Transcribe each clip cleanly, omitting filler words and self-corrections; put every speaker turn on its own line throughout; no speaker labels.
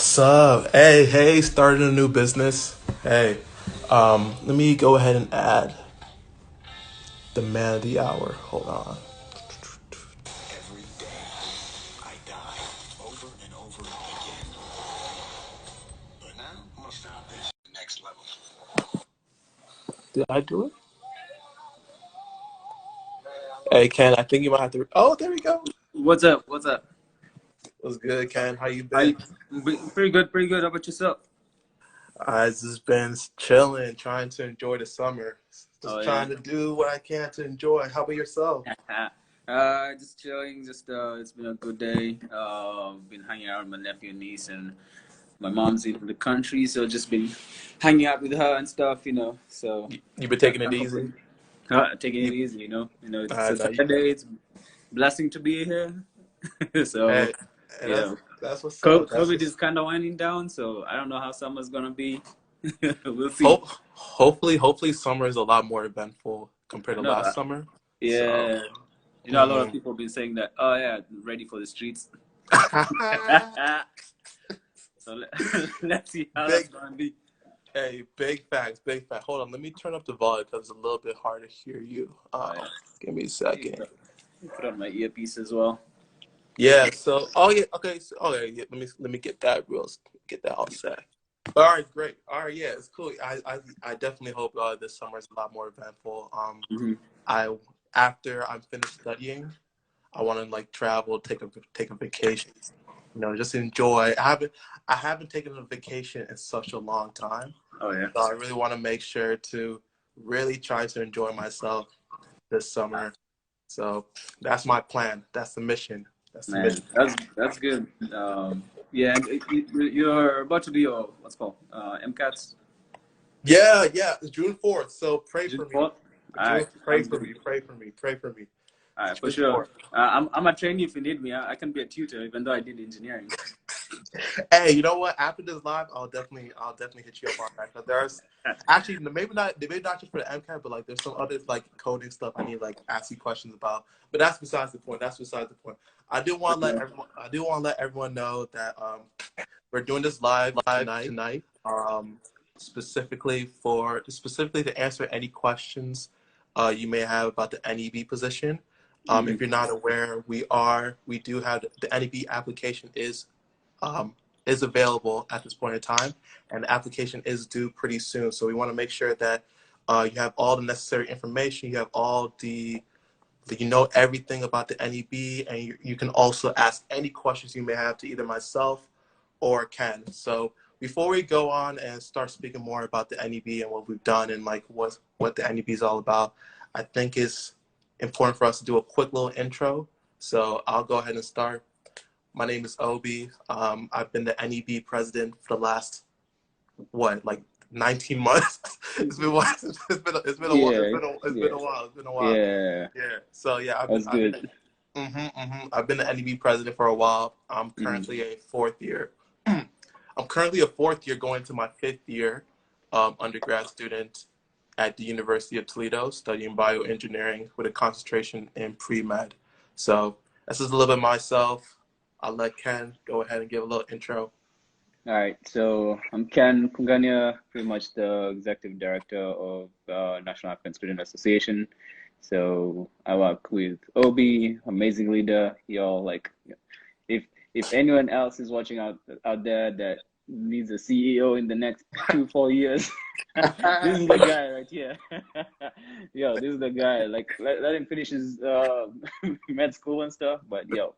What's up? Hey, starting a new business. Let me go ahead and add the man of the hour. Hold on.
Every day, I die over and over again. But now, I'm gonna stop this. Next level.
Did I do it? Hey, Ken, I think you might have to. Oh, there we go.
What's up? What's up?
What's good, Ken? How you
I
been?
pretty good, pretty good. How about yourself?
I just been chilling, trying to enjoy the summer.
Oh
Just
yeah.
trying to do what I can to enjoy. How about yourself?
Just chilling. Just it's been a good day. Been hanging out with my nephew and niece, and my mom's in the country, so just been hanging out with her and stuff, So
You been
can't
taking it easy?
complain. Taking it
You,
easy, It's
I
a
know. You,
Saturday. It's a blessing to be here. So
hey, hey,
you know,
that's what's up. That's
COVID is
what's.
kind of winding down, so I don't know how summer's gonna be. We'll see.
Hopefully summer is a lot more eventful compared
I
to
know
last
that.
summer. So,
Yeah. A lot of
mhm.
people have been saying that, oh, yeah, ready for the streets. So let's see how that's
big,
going to be.
big facts, big fact. Hold on, let me turn up the volume because it's a little bit hard to hear you.
Oh, yeah.
Give me a
Let me
second.
put on my earpiece as well.
Yeah. So, oh yeah, okay. So, oh yeah. Let me get that all set. All right, great. All right, yeah, it's cool. I definitely hope this summer is a lot more eventful.
Hmm.
I after I'm finished studying, I want to like travel, take a vacation. Just enjoy. I haven't taken a vacation in such a long time,
Oh, yeah.
so I really want to make sure to really try to enjoy myself this summer. So that's my plan. That's the mission. That's the
Man,
mission.
that's good. Yeah, and you're about to do your, what's it called, MCATs,
Yeah. It's June 4th. So pray
June
for me.
4th? All right,
Pray
sounds
for
good.
me. Pray for me. Pray for me.
All
It's
right, for
June
sure.
4th.
I'm a trainee if you need me. I can be a tutor, even though I did engineering.
Hey, you know what? After this live, I'll definitely hit you up on that. Cause there's actually maybe not just for the MCAT, but like there's some other like coding stuff I need like ask you questions about. But that's besides the point. That's besides the point.
For sure.
I do want to let everyone know that we're doing this live tonight. Specifically to answer any questions you may have about the NEB position. If
Hmm.
you're not aware, we do have the NEB application um, is available at this point in time, and the application is due pretty soon. So we want to make sure that you have all the necessary information, you have all that you know everything about the NEB, and you can also ask any questions you may have to either myself or Ken. So before we go on and start speaking more about the NEB and what we've done and like what the NEB is all about, I think it's important for us to do a quick little intro. So I'll go ahead and start. My name is Obi. I've been the NEB president for the last like 19 months. It's been a while.
Yeah,
It's been
yeah,
a while. It's been a while.
yeah.
Yeah. So yeah,
That's good.
I've been the NEB president for a while. I'm
Hmm.
currently a fourth year. I'm currently a fourth year going to my fifth year undergrad student at the University of Toledo studying bioengineering with a concentration in pre-med. So this is a little bit myself. I'll let Ken go ahead and give a little intro.
All right, so I'm Ken Kungania, pretty much the executive director of National African Student Association. So I work with Obi, amazing leader. Y'all like, if if anyone else is watching out there that needs a CEO in the next 2 4 years, this is the guy right here. Yo, this is the guy. Like, let him finish his med school and stuff. But yo,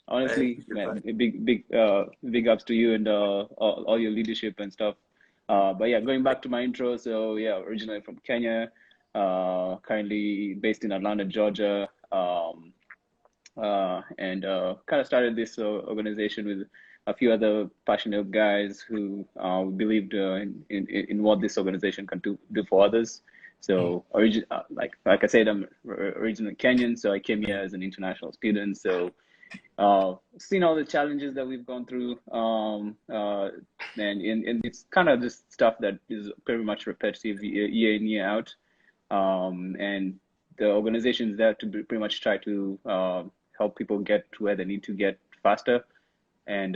Hey,
honestly, man, a big ups to you and all your leadership and stuff. But yeah, going back to my intro, so yeah, originally from Kenya, currently based in Atlanta, Georgia, and kind of started this organization with a few other passionate guys who believed in what this organization can do for others. So, like I said, I'm originally Kenyan, so I came here as an international student. So seen all the challenges that we've gone through, and it's kind of just stuff that is pretty much repetitive year in, year out. And the organization is there to pretty much try to help people get to where they need to get faster. and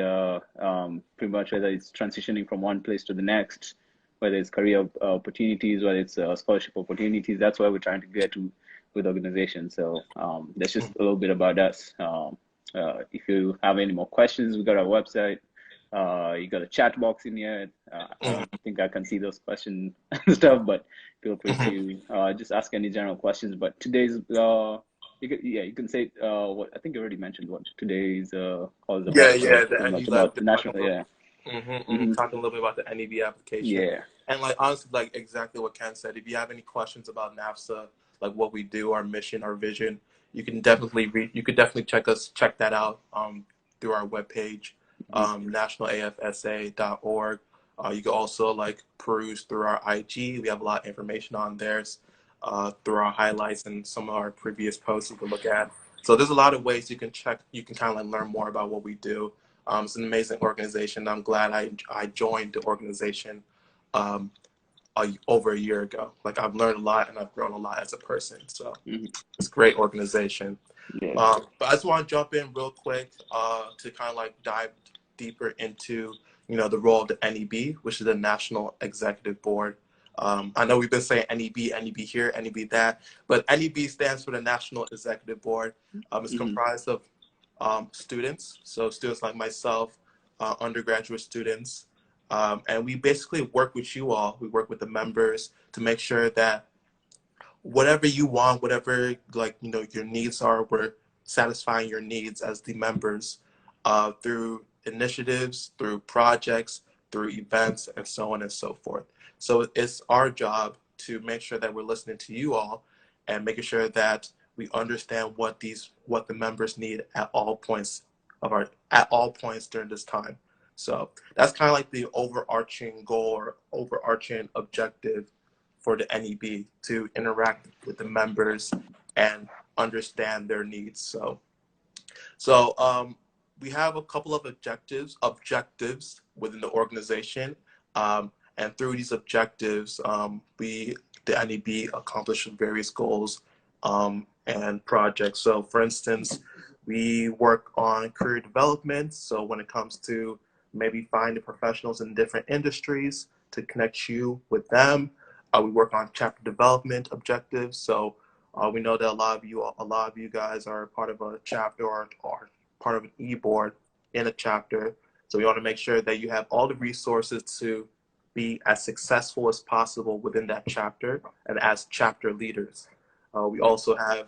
pretty much whether it's transitioning from one place to the next, whether it's career opportunities, whether it's scholarship opportunities. That's why we're trying to get to with organizations. So that's just a little bit about us. If you have any more questions, we got our website. You got a chat box in here. I don't think I can see those questions and stuff, but feel free to just ask any general questions. But today's you can say what I think you already mentioned what today's call is
Yeah,
about. So
yeah, the
pretty much
NEB, like
about the
just talking
national,
about,
yeah, hmm
talking a little bit about the NEB application,
yeah,
and like honestly, like exactly what Ken said. If you have any questions about NAFSA, like what we do, our mission, our vision, you can definitely you could definitely check that out through our webpage, nationalafsa.org. You can also like peruse through our IG. We have a lot of information on there, through our highlights and some of our previous posts you can look at. So there's a lot of ways you can check. You can kind of like learn more about what we do. It's an amazing organization. I'm glad I joined the organization over a year ago. Like I've learned a lot and I've grown a lot as a person. So
hmm
it's a great organization.
yeah,
But I just want to jump in real quick to kind of like dive deeper into the role of the NEB, which is the National Executive Board. I know we've been saying NEB, NEB here, NEB that, but NEB stands for the National Executive Board. It's
hmm
comprised of students, so students like myself, undergraduate students, and we basically work with you all. We work with the members to make sure that whatever you want, whatever like your needs are, we're satisfying your needs as the members through initiatives, through projects, through events, and so on and so forth. So it's our job to make sure that we're listening to you all and making sure that we understand what the members need at all points during this time. So that's kind of like the overarching goal or overarching objective for the NEB, to interact with the members and understand their needs. So we have a couple of objectives within the organization, and through these objectives, the NEB accomplishes various goals and projects. So, for instance, we work on career development. So, when it comes to maybe finding professionals in different industries to connect you with them, we work on chapter development objectives. So, we know that a lot of you guys are part of a chapter or part of an e-board in a chapter. So we want to make sure that you have all the resources to be as successful as possible within that chapter and as chapter leaders. We also have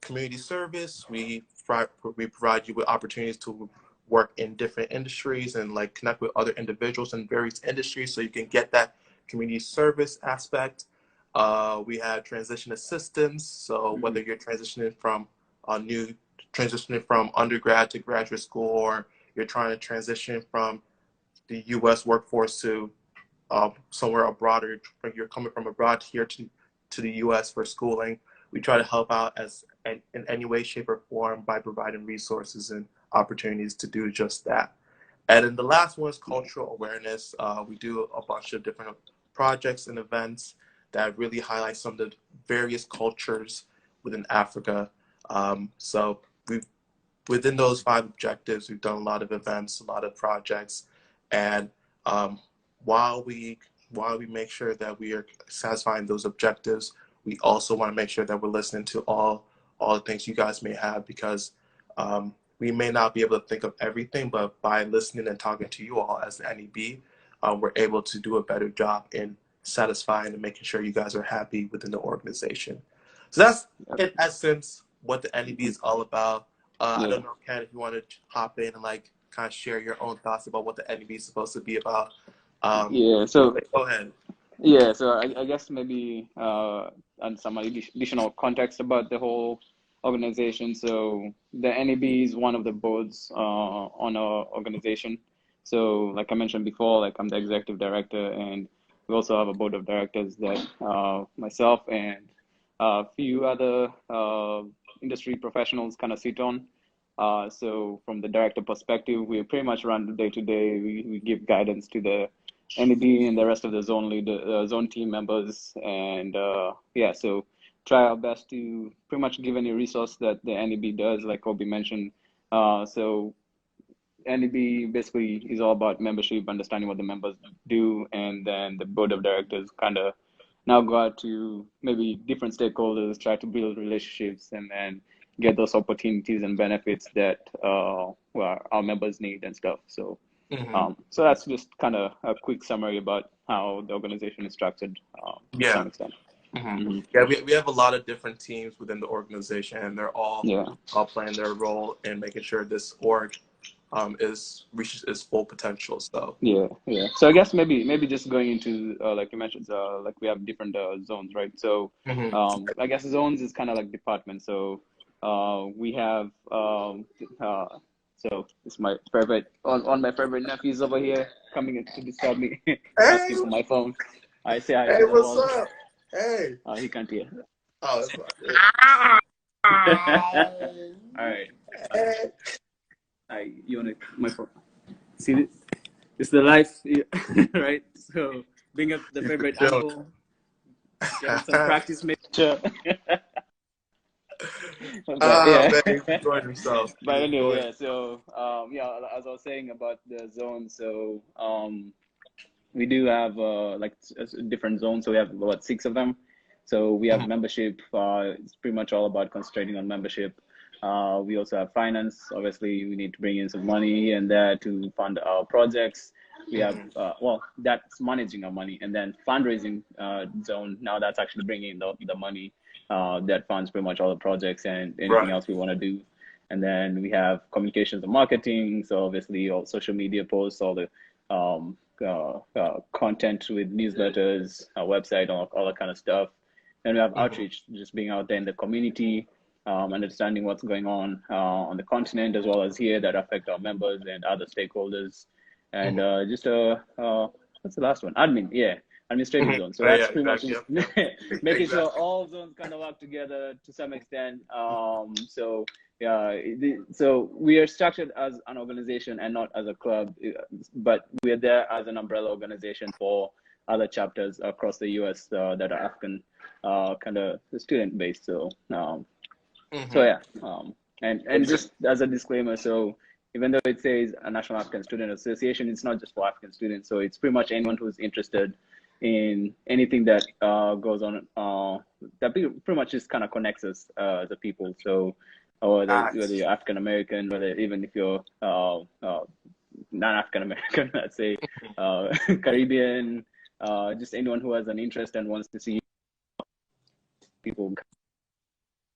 community service. We provide you with opportunities to work in different industries and like connect with other individuals in various industries so you can get that community service aspect. We have transition assistance. So whether you're transitioning from undergrad to graduate school, or you're trying to transition from the U.S. workforce to somewhere abroad, or you're coming from abroad here to the U.S. for schooling, we try to help out in any way, shape, or form by providing resources and opportunities to do just that. And then the last one is cultural awareness. We do a bunch of different projects and events that really highlight some of the various cultures within Africa. So within those 5 objectives, we've done a lot of events, a lot of projects, and while we make sure that we are satisfying those objectives, we also want to make sure that we're listening to all the things you guys may have, because we may not be able to think of everything, but by listening and talking to you all as the NEB, we're able to do a better job in satisfying and making sure you guys are happy within the organization. So that's in essence what the NEB is all about. I
yeah.
don't know, Ken, if you want to hop in and like kind of share your own thoughts about what the NEB is supposed to be about.
Yeah, so
Go ahead.
I guess maybe and some additional context about the whole organization. So the NEB is one of the boards on our organization. So like I mentioned before, like I'm the executive director, and we also have a board of directors that myself and a few other industry professionals kind of sit on. So from the director perspective, we pretty much run the day to day. We give guidance to the NEB and the rest of the zone team members, and so try our best to pretty much give any resource that the NEB does, like Obi mentioned. So NEB basically is all about membership, understanding what the members do, and then the board of directors kind of now go out to maybe different stakeholders, try to build relationships, and then get those opportunities and benefits that well, our members need and stuff. So, so that's just kind of a quick summary about how the organization is structured to
Yeah.
some extent.
Yeah, we have a lot of different teams within the organization, and they're all playing their role in making sure this org reaches its full potential. So
yeah. So I guess maybe just going into like you mentioned, like we have different zones, right? So I guess zones is kind of like departments. So we have so it's my favorite on my favorite nephews over here coming in to disturb me, asking for my phone. I say hi to the
what's
world.
up? Hey.
Oh, he can't hear.
Oh, that's fine.
All right. You want to my phone? See this? It's the life, right? So bring up the favorite uncle, get some practice, make sure.
Man, he's enjoying himself.
But anyway, yeah. So yeah, as I was saying about the zones, so we do have like different zones. So we have about 6 of them. So we have membership. It's pretty much all about concentrating on membership. We also have finance. Obviously, we need to bring in some money and there to fund our projects. We have well, that's managing our money, and then fundraising zone. Now that's actually bringing in the money that funds pretty much all the projects and anything else we want to do. And then we have communications and marketing. So obviously, all social media posts, all the content with newsletters, our website, all that kind of stuff. And we have outreach, just being out there in the community, understanding what's going on the continent as well as here that affect our members and other stakeholders. And just what's the last one? Administrative zone. So that's pretty much just making sure all zones kind of work together to some extent. So yeah, so we are structured as an organization and not as a club, but we are there as an umbrella organization for other chapters across the US that are African kind of student based. So so yeah, and just as a disclaimer, so even though it says a National African Student Association, it's not just for African students. So it's pretty much anyone who's interested in anything that goes on that pretty much just kind of connects us as a people. So whether you're African American, whether even if you're non-African American, let's say Caribbean, just anyone who has an interest and wants to see people.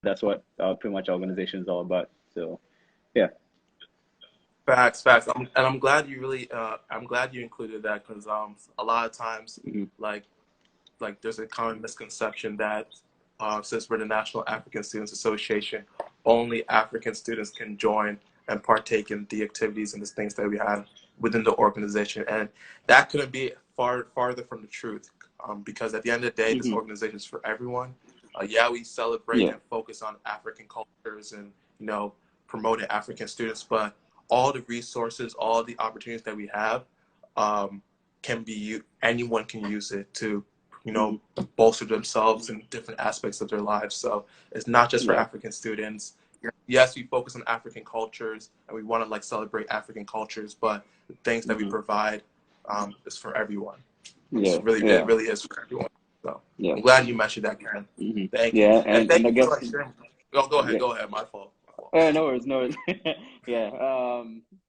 That's what pretty much our organization is all about. So yeah.
Facts. I'm glad you really. I'm glad you included that because a lot of times, like there's a common misconception that since we're the National African Students Association, only African students can join and partake in the activities and the things that we have within the organization, and that couldn't be farther from the truth. Because at the end of the day, this organization is for everyone. Yeah, we celebrate and focus on African cultures and promoting African students, but all the resources, all the opportunities that we have can be anyone can use it to bolster themselves in different aspects of their lives. So it's not just for African students. Yes, we focus on African cultures and we want to celebrate African cultures, but the things that we provide is for everyone. It really is for everyone. So I'm glad you mentioned that, Karen. Thank you. And thank you for sharing. Go ahead. My fault.
No worries. Yeah.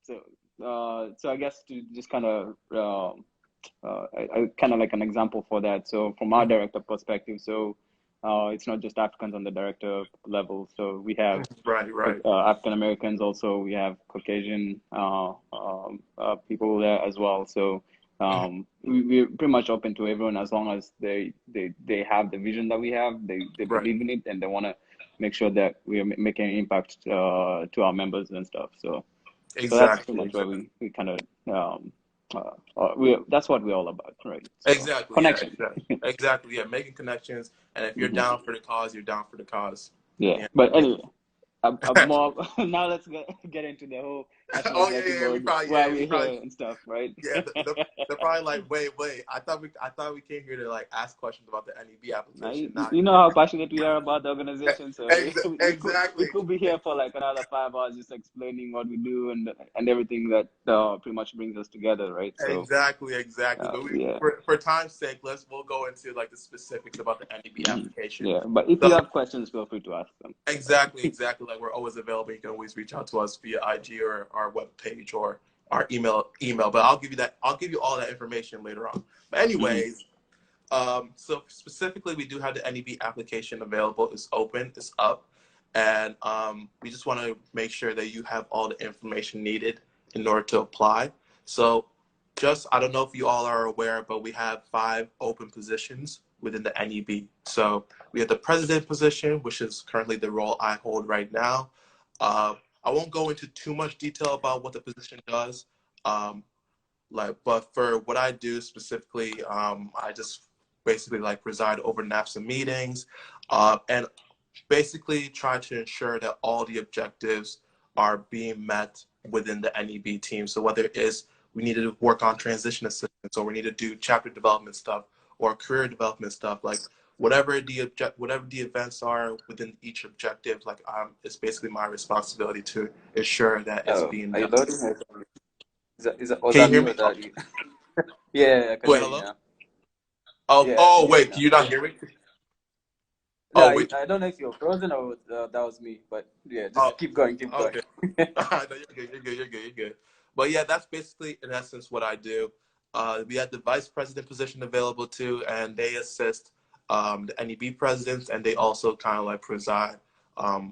So I guess to just kind of I kind of like an example for that. So from our director perspective, so it's not just Africans on the director level. So we have African Americans also. We have Caucasian people there as well. So we're pretty much open to everyone as long as they have the vision that we have. They believe in it and they want to make sure that we are making an impact to our members and stuff. So that's pretty much what we kind of that's what we're all about, right? So,
exactly.
Connection.
Yeah, exactly. Yeah, making connections, and if you're down for the cause, you're down for the cause.
Yeah. But anyway, I'm more now. Let's get into the whole National
Oh yeah,
Executive
yeah, we
Board
probably,
while
yeah, we
we're
probably,
here and stuff, right?
yeah, they're probably like, wait. I thought we came here to like ask questions about the NEB
Now,
application,
you,
not
you know how passionate we are about the organization, so we
exactly,
could be here for like another 5 hours just explaining what we do and everything that pretty much brings us together, right? So
exactly. But
yeah.
for time's sake, we'll go into like the specifics about the NEB application.
Yeah, but if you
So
have questions, feel free to ask them.
exactly. Like we're always available. You can always reach out to us via IG or our webpage or our email. But I'll give you all that information later on. But anyways, so specifically, we do have the NEB application available. It's open. It's up. And we just want to make sure that you have all the information needed in order to apply. So I don't know if you all are aware, but we have 5 open positions within the NEB. So we have the president position, which is currently the role I hold right now. I won't go into too much detail about what the position does. Um, but for what I do specifically, I just basically like preside over NAFSA meetings, and basically try to ensure that all the objectives are being met within the NEB team. So whether it is we need to work on transition assistance, or we need to do chapter development stuff, or career development stuff, like whatever the events are within each objective, like it's basically my responsibility to ensure that it's
Oh,
being
are you
done.
loading? Was
Can you
that
hear
me
me?
or that you? Yeah, I can
Wait,
hear you
hello?
now.
Oh,
Yeah, I can
oh,
hear you
wait, can
now.
you not hear me?
No,
Oh, wait.
I don't know if you're frozen or that was me, but yeah,
Oh,
just keep going, keep going.
okay. No, you're good. But yeah, that's basically in essence what I do. We have the vice president position available too, and they assist the NEB presidents, and they also kind of like preside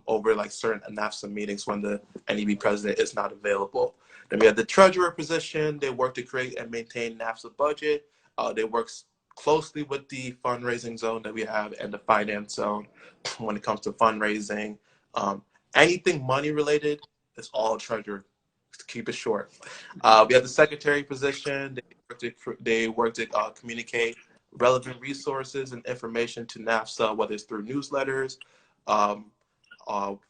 over like certain NAFSA meetings when the NEB president is not available. Then we have the treasurer position. They work to create and maintain NAFSA budget. They work closely with the fundraising zone that we have and the finance zone when it comes to fundraising. Um, Anything money related is all treasurer, to keep it short. We have the secretary position. They work to communicate relevant resources and information to NAFSA, whether it's through newsletters, um,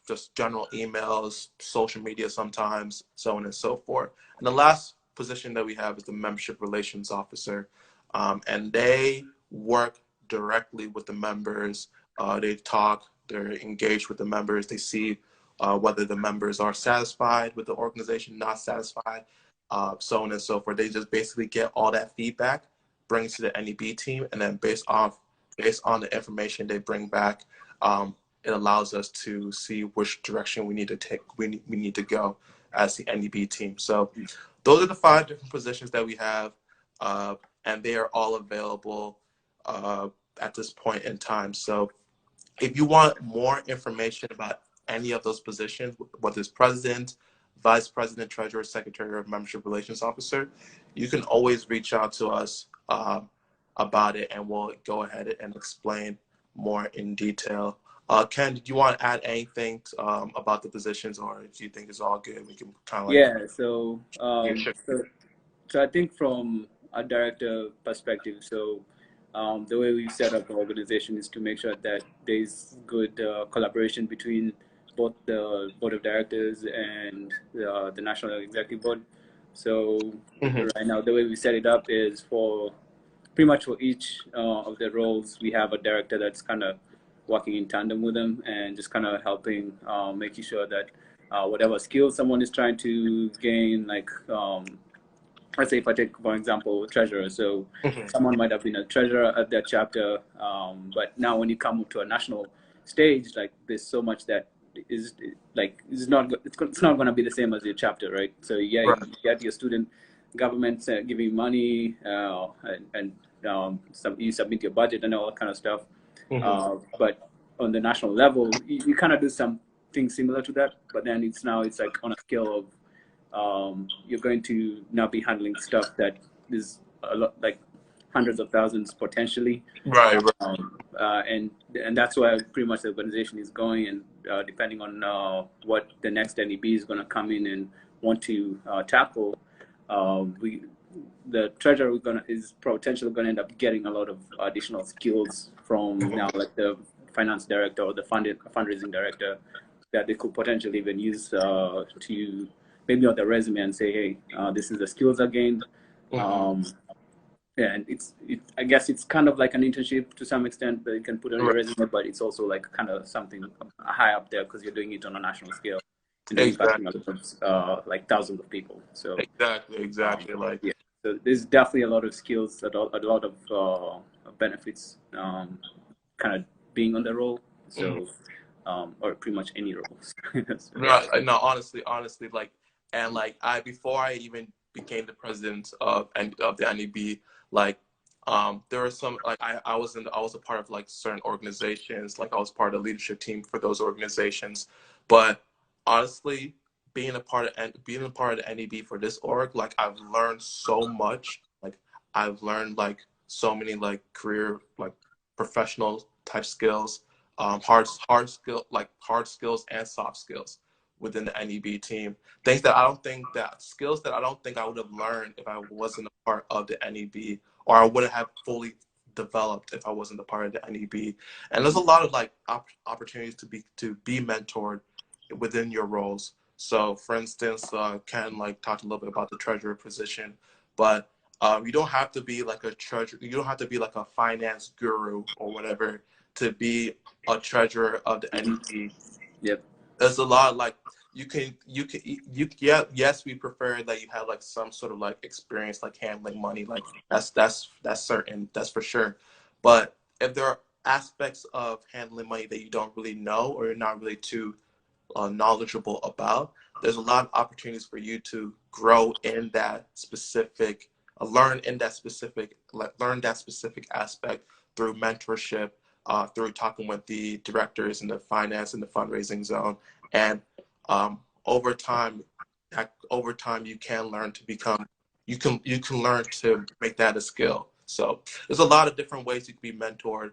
just general emails, social media sometimes, so on and so forth. And the last position that we have is the membership relations officer. And they work directly with the members. They talk, they're engaged with the members. They see whether the members are satisfied with the organization, not satisfied, so on and so forth. They just basically get all that feedback, bring it to the NEB team, and then based on the information they bring back, it allows us to see which direction we need to take. We need to go as the NEB team. So those are the 5 different positions that we have, and they are all available at this point in time. So if you want more information about any of those positions, whether it's president, vice president, treasurer, secretary, or membership relations officer, you can always reach out to us about it, and we'll go ahead and explain more in detail. Ken, did you want to add anything about the positions, or do you think it's all good? We can kind of like
Yeah, so I think from a director perspective, the way we set up the organization is to make sure that there's good collaboration between both the board of directors and the national executive board. So
Mhm.
right now, the way we set it up is for pretty much for each of the roles, we have a director that's kind of working in tandem with them and just kind of helping, making sure that whatever skills someone is trying to gain, like let's say if I take, for example, treasurer. So
Mhm.
someone might have been a treasurer at their chapter, but now when you come to a national stage, like there's so much that is like it's not going to be the same as your chapter, right? So yeah,
Right.
you get your student government giving money, and you submit your budget and all that kind of stuff.
Mhm.
But on the national level, you kind of do something similar to that, but then it's like on a scale of you're going to now be handling stuff that is a lot like hundreds of thousands potentially,
Right.
and that's where pretty much the organization is going. And depending on what the next NEB is going to come in and want to tackle, the treasurer is potentially going to end up getting a lot of additional skills from now, like the finance director or the fundraising director, that they could potentially even use to maybe on their resume and say, hey, this is the skills I gained. And I guess it's kind of like an internship to some extent that you can put on your resume, but it's also like kind of something high up there because you're doing it on a national scale and impacting like thousands of people. So
exactly. Like,
yeah, so there's definitely a lot of skills, a lot of benefits, kind of being on the role. So, or pretty much any roles. So, yeah.
No, honestly, like, and like before I even became the president of the NEB, like, there were some, like, I was a part of like certain organizations, like I was part of the leadership team for those organizations, but honestly, being a part of the NEB for this org, like, I've learned so much. Like, I've learned like so many like career, like, professional type skills, hard skills and soft skills within the NEB team. Skills that I don't think I would have learned if I wasn't a part of the NEB, or I wouldn't have fully developed if I wasn't a part of the NEB. And there's a lot of like opportunities to be mentored within your roles. So, for instance, Ken like talked a little bit about the treasurer position, but you don't have to be like a treasurer. You don't have to be like a finance guru or whatever to be a treasurer of the NEB.
Yep.
There's a lot, like, yeah, yes, we prefer that you have like some sort of like experience like handling money, like that's certain, that's for sure. But if there are aspects of handling money that you don't really know, or you're not really too knowledgeable about, there's a lot of opportunities for you to grow in that specific, learn that specific aspect through mentorship, through talking with the directors in the finance and the fundraising zone. And over time, you can learn to become, you can learn to make that a skill. So there's a lot of different ways you can be mentored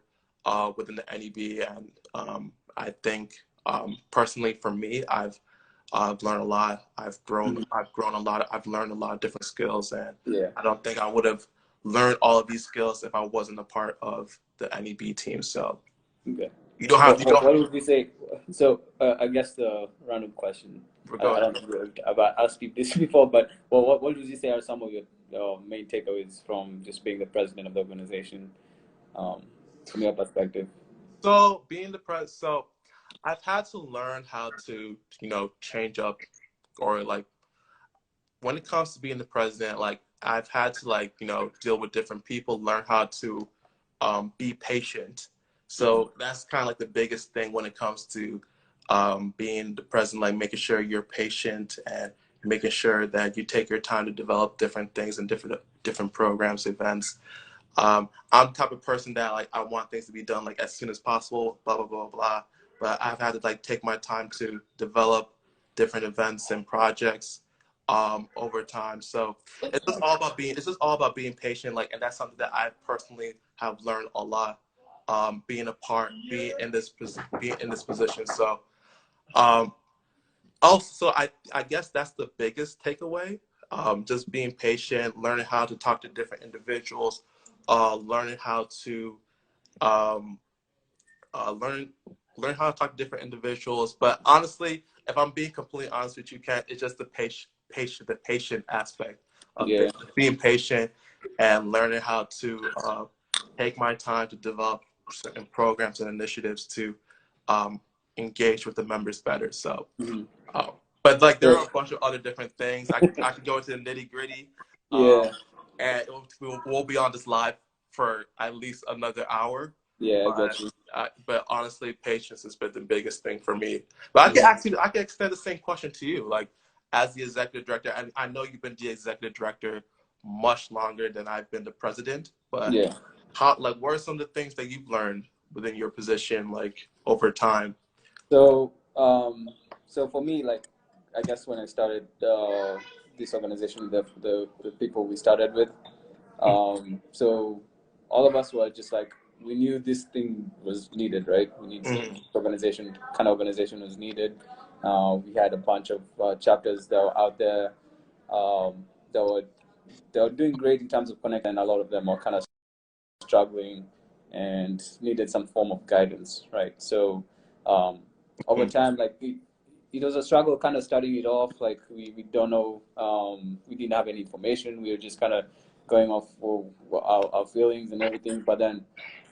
within the NEB, and I think personally for me, I've learned a lot. I've grown a lot. I've learned a lot of different skills, and I don't think I would have learned all of these skills if I wasn't a part of the NEB team. So you don't have.
What would you say? So I guess the random question. I don't know if I've asked you this before, but what would you say are some of your main takeaways from just being the president of the organization, from your perspective?
So being the president, so I've had to learn how to, change up, or like, when it comes to being the president, like, I've had to, like, deal with different people, learn how to be patient. So that's kind of like the biggest thing when it comes to being the president, like making sure you're patient and making sure that you take your time to develop different things and different programs, events. I'm the type of person that, like, I want things to be done like as soon as possible, blah blah blah blah. But I've had to like take my time to develop different events and projects over time. So it's just all about being patient, like, and that's something that I personally have learned a lot, being in this position. So also, I guess that's the biggest takeaway. Just being patient, learning how to talk to different individuals, learning how to um, learn how to talk to different individuals. But honestly, if I'm being completely honest with you, Ken, it's just the patient aspect of being patient and learning how to take my time to develop certain programs and initiatives to engage with the members better. So, but like, there are a bunch of other different things. I could go into the nitty gritty, and we'll be on this live for at least another hour.
I got you.
But honestly, patience has been the biggest thing for me. But I can extend the same question to you, like, as the executive director. And I know you've been the executive director much longer than I've been the president. But what are some of the things that you've learned within your position, like, over time?
So, so for me, like, I guess when I started this organization, the people we started with, so all of us were just like, we knew this thing was needed, right? We need some kind of organization was needed. We had a bunch of chapters that were out there, that were doing great in terms of connect, and a lot of them are kind of struggling and needed some form of guidance, right? So over time, like, it was a struggle kind of starting it off. Like we don't know, we didn't have any information. We were just kind of going off for our feelings and everything. But then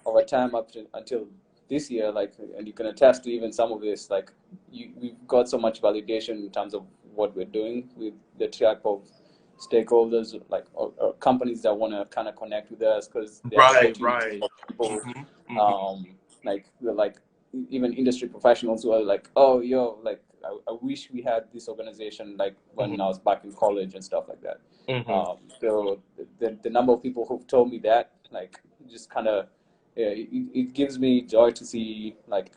over time, until this year, like, and you can attest to even some of this, like we've got so much validation in terms of what we're doing with the type of stakeholders, like or companies that want to kind of connect with us because they're
Right,
opportunities
right.
for people,
Mm-hmm, mm-hmm,
like even industry professionals who are like, oh, yo, like I wish we had this organization like when I was back in college and stuff like that.
mm-hmm.
So the number of people who've told me that, like, just kind of, yeah, it gives me joy to see like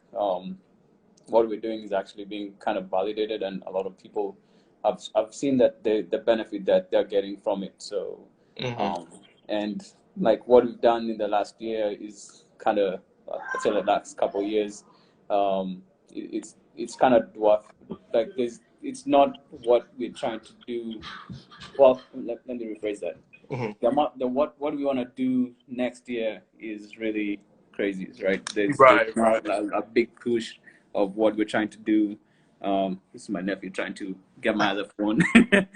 what we're doing is actually being kind of validated, and a lot of people I've seen that the benefit that they're getting from it. So
Mm-hmm.
and like what we've done in the last year is kind of, I'd say the last couple of years, it's kind of dwarf, like it's not what we're trying to do. Well, let me rephrase that.
Mm-hmm.
What we want to do next year is really crazy, right? There's
Right,
now
right.
a big push of what we're trying to do. This is my nephew trying to get my other phone.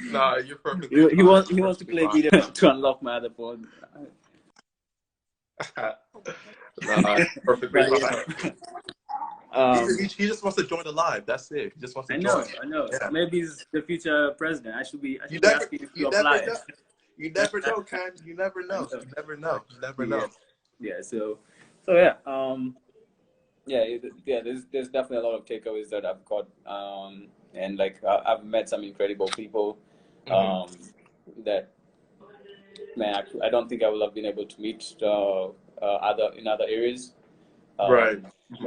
No, you're perfectly
he
fine.
wants
You're
to
perfectly
play
fine.
video to unlock my other phone.
No, perfectly
But
fine.
yeah,
He just wants to join the live. That's it. He just wants to
I
join.
know, I know.
Yeah.
Maybe he's the future president. I should be
You
asking him to
never
apply.
know. You never know, Ken. You never
I
know.
know.
You never know. You never
Yeah,
know.
yeah. So yeah. Yeah, yeah. There's definitely a lot of takeaways that I've got, and like I've met some incredible people,
Hmm.
that, man, I don't think I would have been able to meet in other areas,
Right.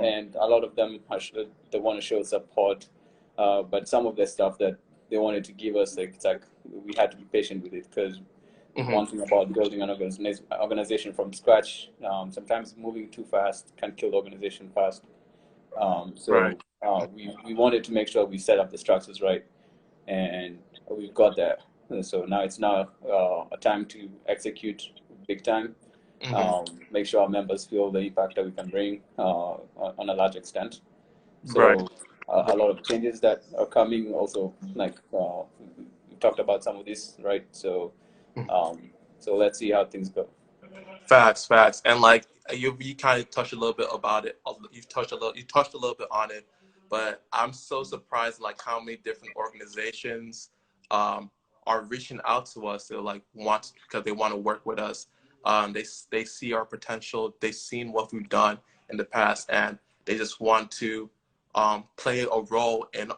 and a lot of them they want to show support, but some of the stuff that they wanted to give us, like it's like we had to be patient with it because
Hmm.
one thing about building an organization from scratch, sometimes moving too fast can kill the organization fast.
Right.
We wanted to make sure we set up the structures right, and we've got that. So now it's now a time to execute big time.
Hmm.
Make sure our members feel the impact that we can bring on a large extent.
Right.
So a lot of changes that are coming also, like we talked about some of this, right? So so let's see how things go.
Facts, facts, and like you kind of touched a little bit about it. You touched a little bit on it, but I'm so surprised like how many different organizations um, are reaching out to us to like want because they want to work with us. They see our potential. They've seen what we've done in the past, and they just want to play a role in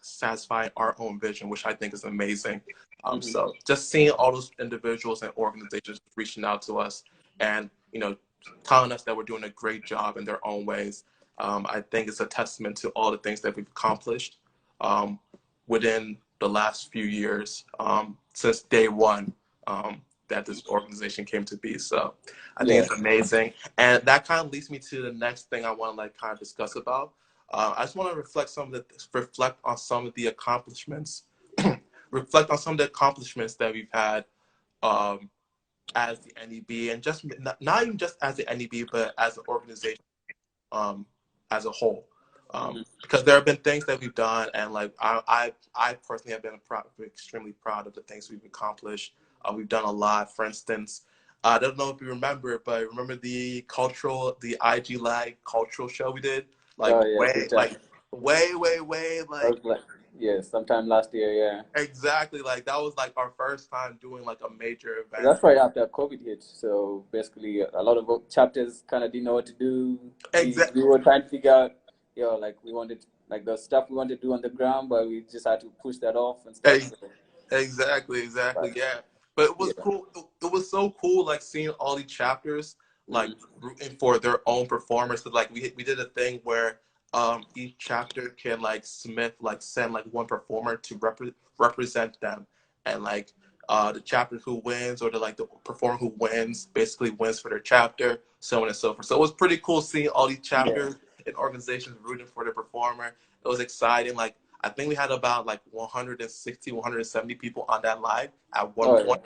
satisfying our own vision, which I think is amazing.
Hmm.
So just seeing all those individuals and organizations reaching out to us and telling us that we're doing a great job in their own ways, I think it's a testament to all the things that we've accomplished um, within the last few years since day one that this organization came to be. So I think
Yeah.
it's amazing, and that kind of leads me to the next thing I want to like kind of discuss about. I just want to reflect on some of the accomplishments, reflect on some of the accomplishments that we've had um, as the NEB, and just not even just as the NEB, but as an organization as a whole.
Hmm.
Because there have been things that we've done, and like I personally have been extremely proud of the things we've accomplished. We've done a lot. For instance, I don't know if you remember, but remember the IG Lag cultural show we did,
Oh yeah, big time.
way,
That
like
was like, yeah, sometime last year. Yeah,
exactly, like that was like our first time doing like a major event.
that's right after COVID hit. So basically, a lot of chapters kind of didn't know what to do.
Exactly.
We were trying to figure out, like we wanted, like the stuff we wanted to do on the ground, but we just had to push that off and stuff. So,
Exactly,
but
yeah. But it was
yeah.
cool. It was so cool, like seeing all these chapters, like
Hmm.
rooting for their own performers. So, like we did a thing where each chapter can send like one performer to represent them, and like the chapter who wins or the performer who wins basically wins for their chapter, so on and so forth. So it was pretty cool seeing all these
Yeah.
chapters and organizations rooting for their performer. It was exciting. Like I think we had about like 160, 170 people on that live at one
Oh yeah.
point.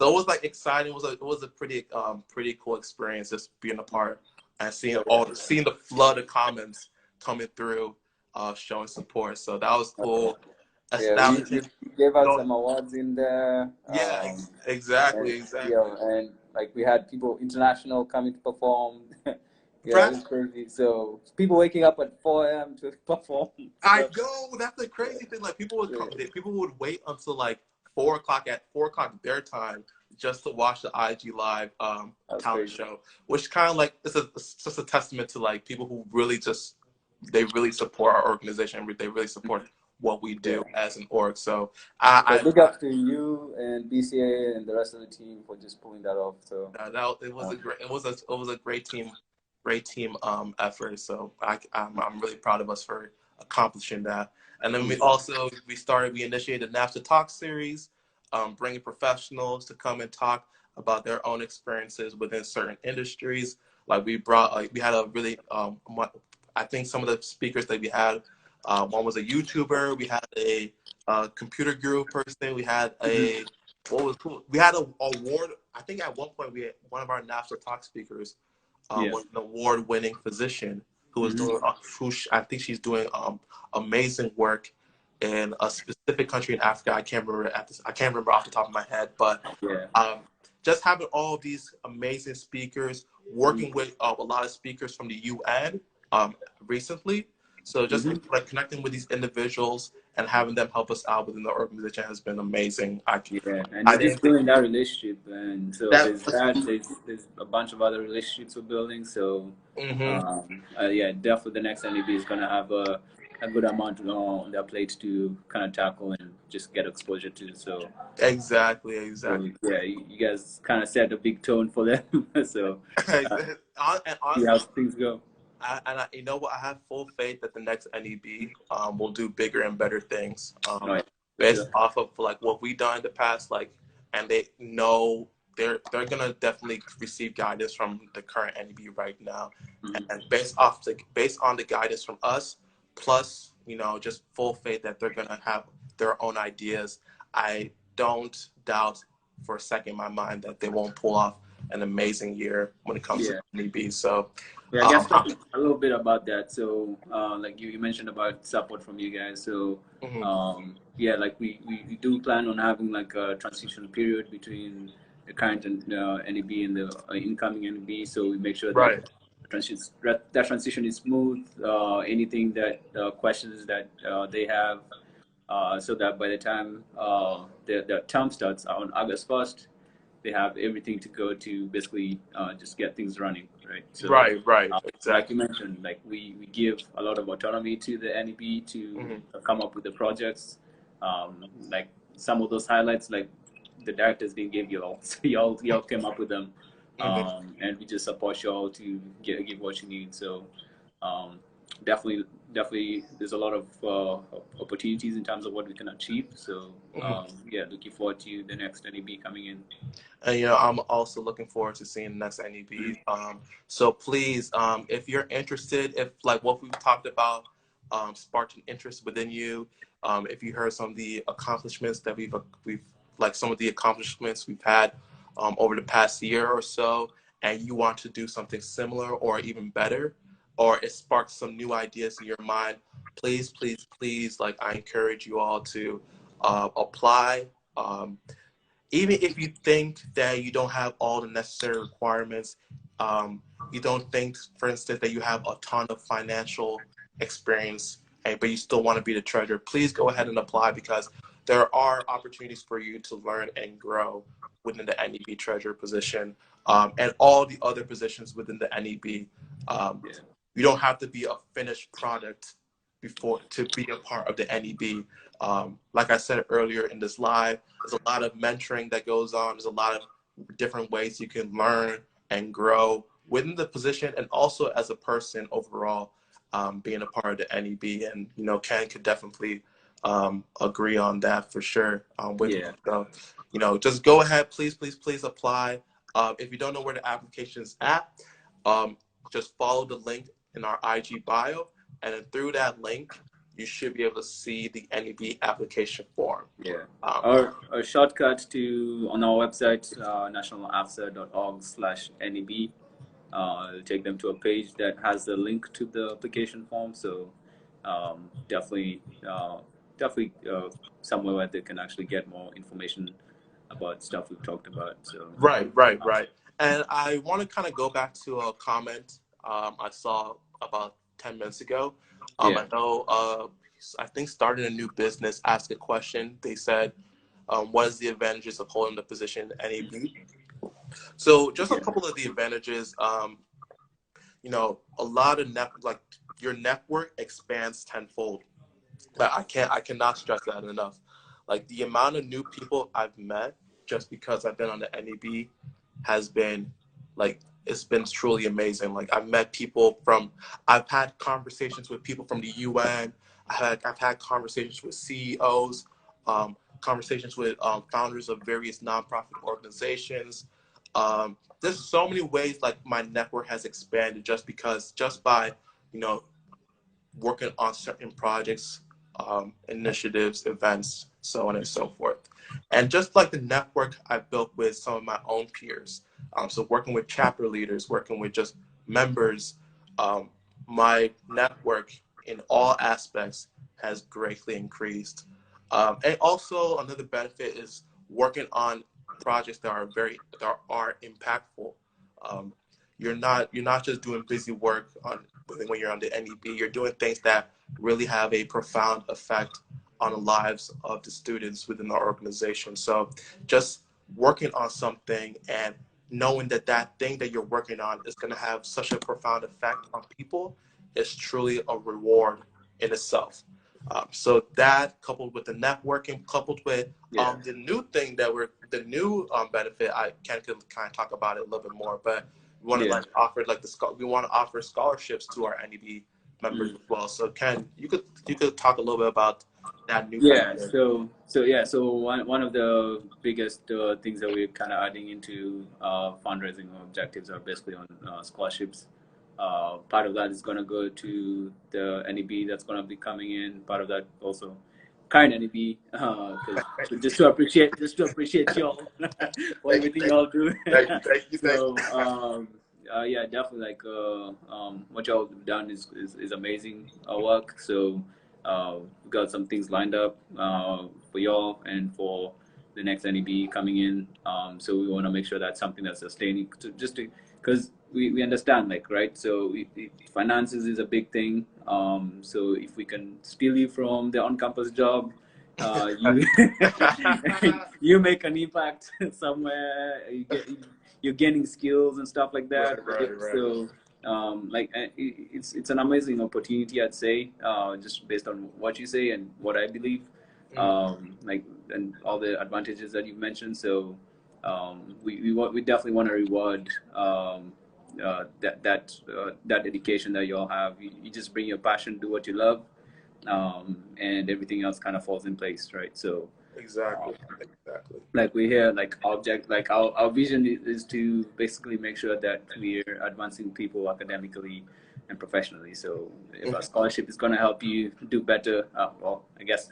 So it was like exciting. It was a pretty cool experience just being a part and
Oh yeah.
seeing the flood of comments coming through. showing support. So that was cool.
Yeah, we
Establishing,
gave out
no,
some awards in there.
yeah, exactly,
And
exactly.
and like we had people international coming to perform. Yeah, it
Right.
was crazy. So people waking up at 4 a.m. to perform
I
stuff.
know that's the
Yeah,
crazy thing. Like people would
yeah,
come, people would wait until like 4 o'clock at 4 o'clock their time just to watch the IG live
that was
talent
crazy.
show, which kind of like it's just a testament to like people who really just they really support our organization. They really support what we
Yeah.
do as an org. So
So
I,
big ups to you and BCA and the rest of the team for just pulling that off. So
that it was
uh,
a great great team effort. So I'm really proud of us for accomplishing that. And then we initiated the NAFTA Talk series, bringing professionals to come and talk about their own experiences within certain industries. Like we had a really I think some of the speakers that we had, one was a YouTuber, we had a computer guru person, we had a what was cool. We had an award. I think at one point we had one of our NAFTA Talk speakers
yeah.
was an award-winning physician who was doing, I think she's doing amazing work in a specific country in Africa. I can't remember off the top of my head, but
Yeah.
um, just having all of these amazing speakers, working with a lot of speakers from the UN recently. So just
Mm-hmm.
like connecting with these individuals and having them help us out within the organization has been amazing.
Yeah, and
I
you're
didn't
just
think
building that relationship, and so
that.
there's that. There's a bunch of other relationships we're building. So,
Hmm.
yeah, definitely the next NEB is gonna have a good amount on their plate to kind of tackle and just get exposure to. So,
Exactly,
so
exactly.
yeah, you guys kind of set a big tone for them. So, uh,
And
see how
honestly,
things go.
you know what? I have full faith that the next NEB will do bigger and better things,
No, yeah, for
based
sure.
off of like what we done in the past. Like, and they know they're gonna definitely receive guidance from the current NEB right now,
Mm-hmm.
and based on the guidance from us, plus just full faith that they're gonna have their own ideas. I don't doubt for a second in my mind that they won't pull off an amazing year when it comes to
Yeah.
NEB. So.
Yeah, I guess
Um,
talking a little bit about that. So, like you mentioned about support from you guys. So,
mhm.
yeah, like we do plan on having like a transition period between the current and NEB and the incoming NEB. So we make sure that
Right.
that transition is smooth. Anything that questions that they have, so that by the time the term starts on August 1st, they have everything to go to basically just get things running, right? So,
Right, right,
like you
exactly.
mentioned, like we give a lot of autonomy to the NEB to
Hmm.
come up with the projects. Like some of those highlights, like the directors didn't give you all, so y'all came up with them,
Hmm.
and we just support y'all to give what you need. So, um, definitely, definitely, there's a lot of opportunities in terms of what we can achieve. So,
Hmm.
yeah, looking forward to the next NEB coming in.
And I'm also looking forward to seeing the next NEB. So please, if you're interested, if like what we've talked about sparked an interest within you, if you heard some of the accomplishments that we've like some of the accomplishments we've had over the past year or so, and you want to do something similar or even better, or it sparks some new ideas in your mind, please, please, please, like I encourage you all to apply. Even if you think that you don't have all the necessary requirements, you don't think, for instance, that you have a ton of financial experience, but you still want to be the treasurer, please go ahead and apply because there are opportunities for you to learn and grow within the NEB treasurer position and all the other positions within the NEB. Um,
Yeah,
you don't have to be a finished product before to be a part of the NEB. Like I said earlier in this live, there's a lot of mentoring that goes on. There's a lot of different ways you can learn and grow within the position and also as a person overall, being a part of the NEB. And, Ken could definitely agree on that for sure with me.
yeah.
So, just go ahead, please, please, please apply. If you don't know where the application is at, um, just follow the link in our IG bio. And then through that link, you should be able to see the NEB application form.
Yeah.
Um,
Our shortcut to on our website, nationalafsa.org/NEB, it'll take them to a page that has the link to the application form. So definitely, definitely somewhere where they can actually get more information about stuff we've talked about. So,
Right. And I want to kind of go back to a comment I saw about 10 minutes ago.
yeah,
I know, I think starting a new business asked a question. They said, what is the advantages of holding the position in NAB? So just a
yeah,
couple of the advantages, a lot of like your network expands tenfold. But I cannot stress that enough. Like the amount of new people I've met just because I've been on the NEB has been like it's been truly amazing. Like I've had conversations with people from the UN. I've had conversations with CEOs, conversations with founders of various nonprofit organizations. There's so many ways like my network has expanded just by you know working on certain projects, initiatives, events, so on and so forth. And just like the network I built with some of my own peers, so working with chapter leaders, working with just members, um, my network in all aspects has greatly increased. And also another benefit is working on projects that are impactful. Um, you're not just doing busy work when you're on the NEB. You're doing things that really have a profound effect on the lives of the students within the organization. So just working on something and knowing that that thing that you're working on is going to have such a profound effect on people is truly a reward in itself. So that coupled with the networking, coupled with
yeah,
the new benefit, I can kind of talk about it a little bit more, but we want to
yeah.
like offer like we want to offer scholarships to our NEB members
Mm.
as well. So Ken, you could talk a little bit about that new
Yeah,
benefit.
so one of the biggest things that we're kind of adding into fundraising objectives are basically on scholarships. Part of that is going to go to the NEB that's going to be coming in. Part of that also current NEB, because just to appreciate y'all for
Thank you,
everything y'all do.
thank
So yeah, definitely like what y'all have done is amazing work. So. We've got some things lined up for y'all and for the next NEB coming in. So we want to make sure that's something that's sustaining, because we understand, like, right? So finances is a big thing. So if we can steal you from the on-campus job, you
you.
you make an impact somewhere. You're gaining skills and stuff like that, right?
Right.
So it's an amazing opportunity, I'd say, just based on what you say and what I believe,
Mhm.
like, and all the advantages that you've mentioned. So we definitely want to reward that dedication that you all have. You just bring your passion, do what you love, and everything else kind of falls in place, right? So
Exactly. Exactly.
like we hear like object like our vision is to basically make sure that we're advancing people academically and professionally. So if a
Mhm.
scholarship is going to help you do better, well, I guess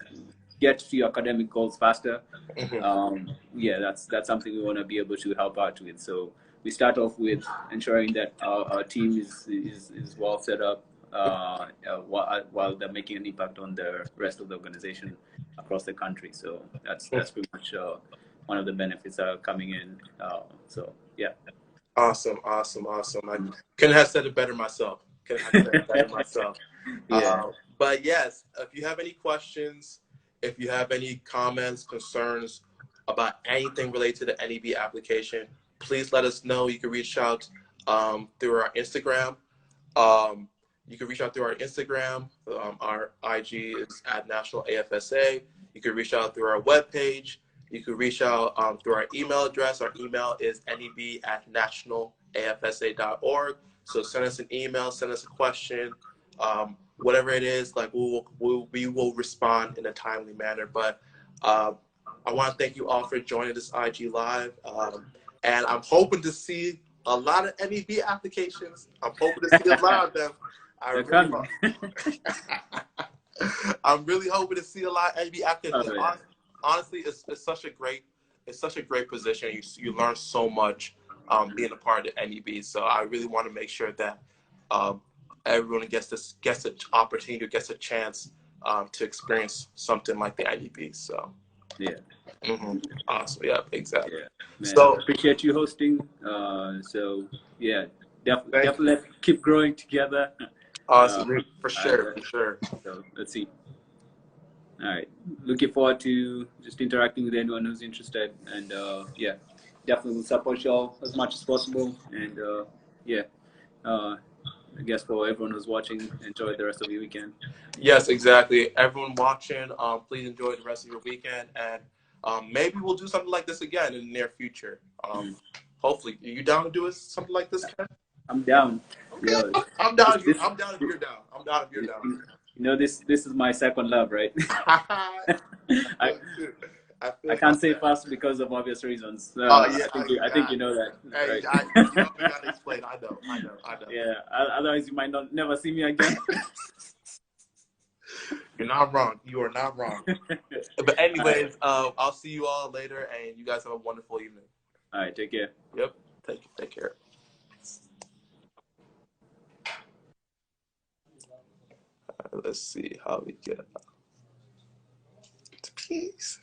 get to your academic goals faster,
Mhm.
yeah, that's something we want to be able to help out with. So we start off with ensuring that our team is well set up, while they're making an impact on the rest of the organization across the country. So that's pretty much one of the benefits that are coming in. So yeah.
Awesome. I couldn't have said it better myself. Couldn't have said it better myself.
Yeah.
But yes, if you have any questions, if you have any comments, concerns about anything related to the NEB application, please let us know. You can reach out through our Instagram. Um, you can reach out through our Instagram. Our IG is at National AFSA. You can reach out through our webpage. You can reach out through our email address. Our email is neb@nationalafsa.org. So send us an email, send us a question, whatever it is. Like we will respond in a timely manner. But I want to thank you all for joining this IG live, and I'm hoping to see a lot of NEB applications. I'm hoping to see a lot of them. I
They're
really
coming.
hope. I'm really hoping to see a lot of NEB
Oh
applications.
yeah.
Honestly, it's such a great position. You learn so much being a part of the NEB. So I really want to make sure that um, everyone gets an opportunity, gets a chance to experience something like the NEB. So
Yeah.
awesome. Yeah, exactly.
Yeah, man.
So
Appreciate you hosting. So yeah,
thank
definitely
you.
let's keep growing together.
Awesome. For
I,
sure. For sure.
so let's see. All right. Looking forward to just interacting with anyone who's interested. And yeah, definitely will support y'all as much as possible. And yeah, I guess for everyone who's watching, enjoy the rest of your weekend.
Yes, exactly. Everyone watching, please enjoy the rest of your weekend, and maybe we'll do something like this again in the near future. Hopefully, are you down to do something like this, Ken?
I'm down.
Okay,
Yeah.
I'm down.
This,
I'm down if you're down. I'm down if you're down.
you know, this is my second love, right?
I
I,
feel you too. I
I
feel
can't say
that.
fast because of obvious reasons.
Oh yeah,
I think you know that,
hey,
right?
you gotta explain. I know.
Yeah. Otherwise, you might not never see me again.
You're not wrong. You are not wrong. But
All right.
anyways, I'll see you all later, and you guys have a wonderful evening.
All right. Take care.
Yep. Take care. Let's see how we get to peace.